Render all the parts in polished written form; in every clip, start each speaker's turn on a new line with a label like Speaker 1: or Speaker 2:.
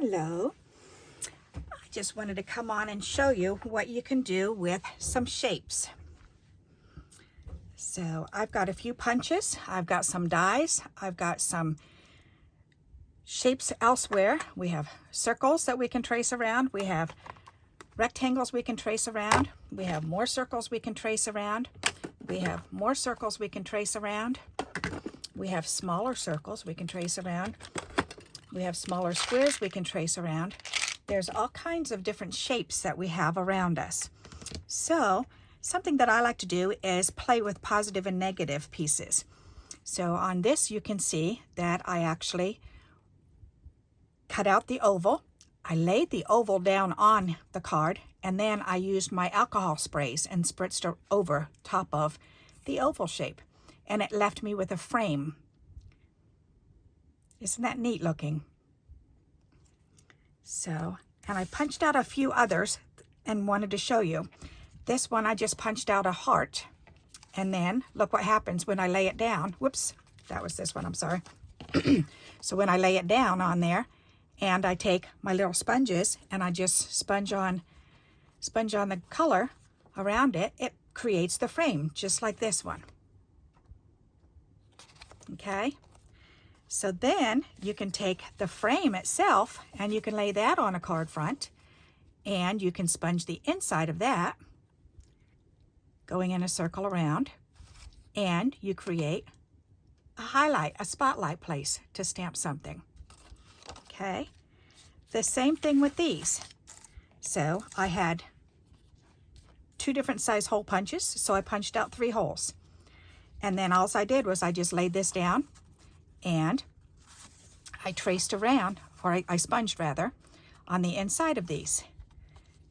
Speaker 1: Hello. I just wanted to come on and show you what you can do with some shapes. So I've got a few punches, I've got some dies, I've got some shapes elsewhere. We have circles that we can trace around, we have rectangles we can trace around, we have more circles we can trace around, we have more circles we can trace around, we have smaller circles we can trace around, we have smaller squares we can trace around. There's all kinds of different shapes that we have around us. So something that I like to do is play with positive and negative pieces. So on this you can see that I actually cut out the oval. I laid the oval down on the card, and then I used my alcohol sprays and spritzed it over top of the oval shape, and it left me with a frame. Isn't that neat looking? So, and I punched out a few others and wanted to show you. This one I just punched out a heart, and then look what happens when I lay it down. Whoops, that was this one, I'm sorry. So when I lay it down on there, and I take my little sponges and I just sponge on the color around it, it creates the frame, just like this one. Okay? So then you can take the frame itself and you can lay that on a card front, and you can sponge the inside of that, going in a circle around, and you create a highlight, a spotlight place to stamp something. Okay, the same thing with these. So I had two different size hole punches, so I punched out 3 holes. And then all I did was I just laid this down and I traced around, or I sponged rather, on the inside of these.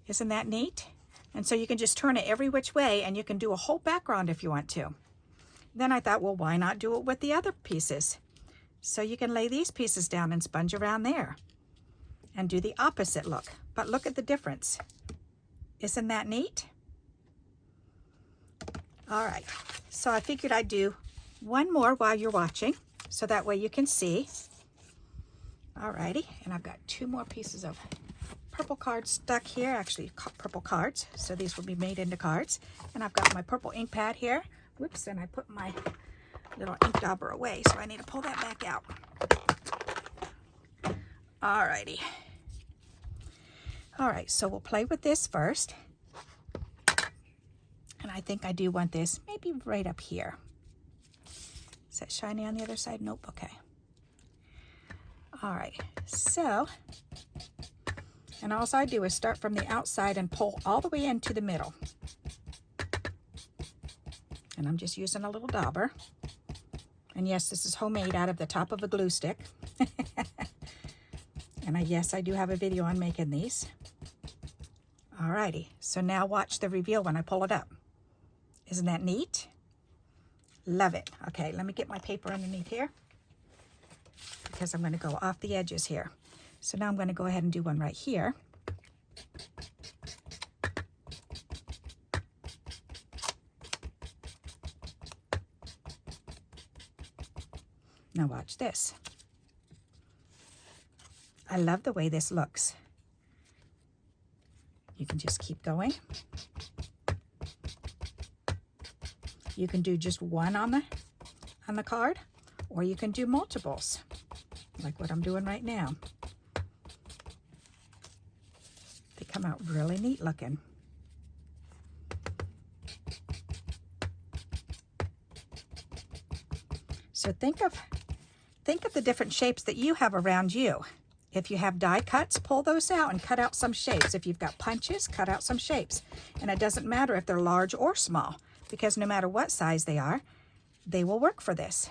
Speaker 1: Isn't that neat? And so you can just turn it every which way and you can do a whole background if you want to. Then I thought, well, why not do it with the other pieces? So you can lay these pieces down and sponge around there and do the opposite look. But look at the difference. Isn't that neat? All right, so I figured I'd do one more while you're watching, so that way you can see. All righty, and I've got 2 more pieces of purple cards stuck here, actually purple cards, so these will be made into cards. And I've got my purple ink pad here. Whoops, and I put my little ink dauber away, so I need to pull that back out. Alrighty. Alright, so we'll play with this first. And I think I do want this maybe right up here. Is that shiny on the other side? Nope, okay. Alright, so, and all I do is start from the outside and pull all the way into the middle. And I'm just using a little dauber. And yes, this is homemade out of the top of a glue stick. And yes, I do have a video on making these. Alrighty, so now watch the reveal when I pull it up. Isn't that neat? Love it. Okay, let me get my paper underneath here, because I'm going to go off the edges here. So now I'm going to go ahead and do one right here. Now watch this. I love the way this looks. You can just keep going. You can do just one on the card, or you can do multiples, like what I'm doing right now. They come out really neat looking. So think of the different shapes that you have around you. If you have die cuts, pull those out and cut out some shapes. If you've got punches, cut out some shapes. And it doesn't matter if they're large or small, because no matter what size they are, they will work for this.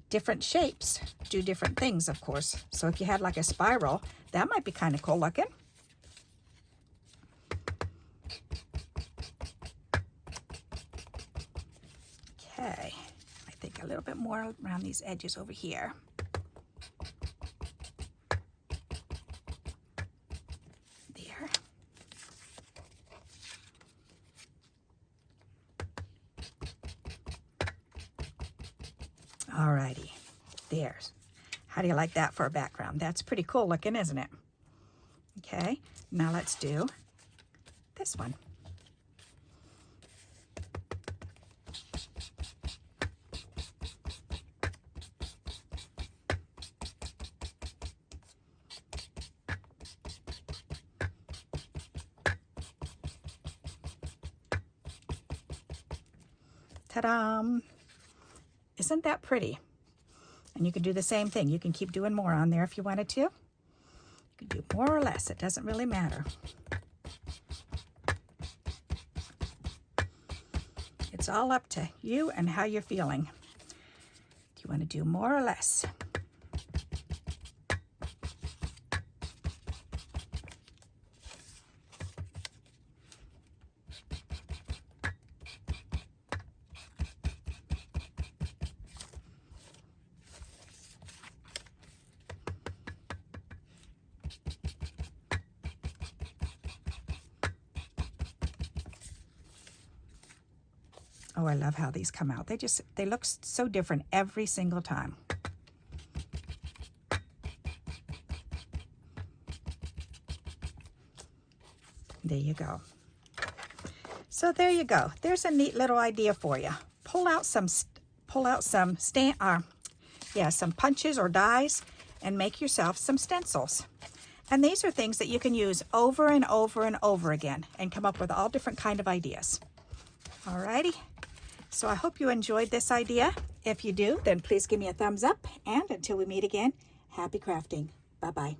Speaker 1: Different shapes do different things, of course. So if you had like a spiral, that might be kind of cool looking. Okay, I think a little bit more around these edges over here. There. Alrighty, there's. How do you like that for a background? That's pretty cool looking, isn't it? Okay, now let's do this one. Ta-da! Isn't that pretty? And you can do the same thing. You can keep doing more on there if you wanted to. You can do more or less. It doesn't really matter. It's all up to you and how you're feeling. Do you want to do more or less? Oh, I love how these come out. They look so different every single time. There you go. So there you go. There's a neat little idea for you. Pull out some punches or dies and make yourself some stencils. And these are things that you can use over and over and over again and come up with all different kind of ideas. Alrighty. So I hope you enjoyed this idea. If you do, then please give me a thumbs up. And until we meet again, happy crafting. Bye-bye.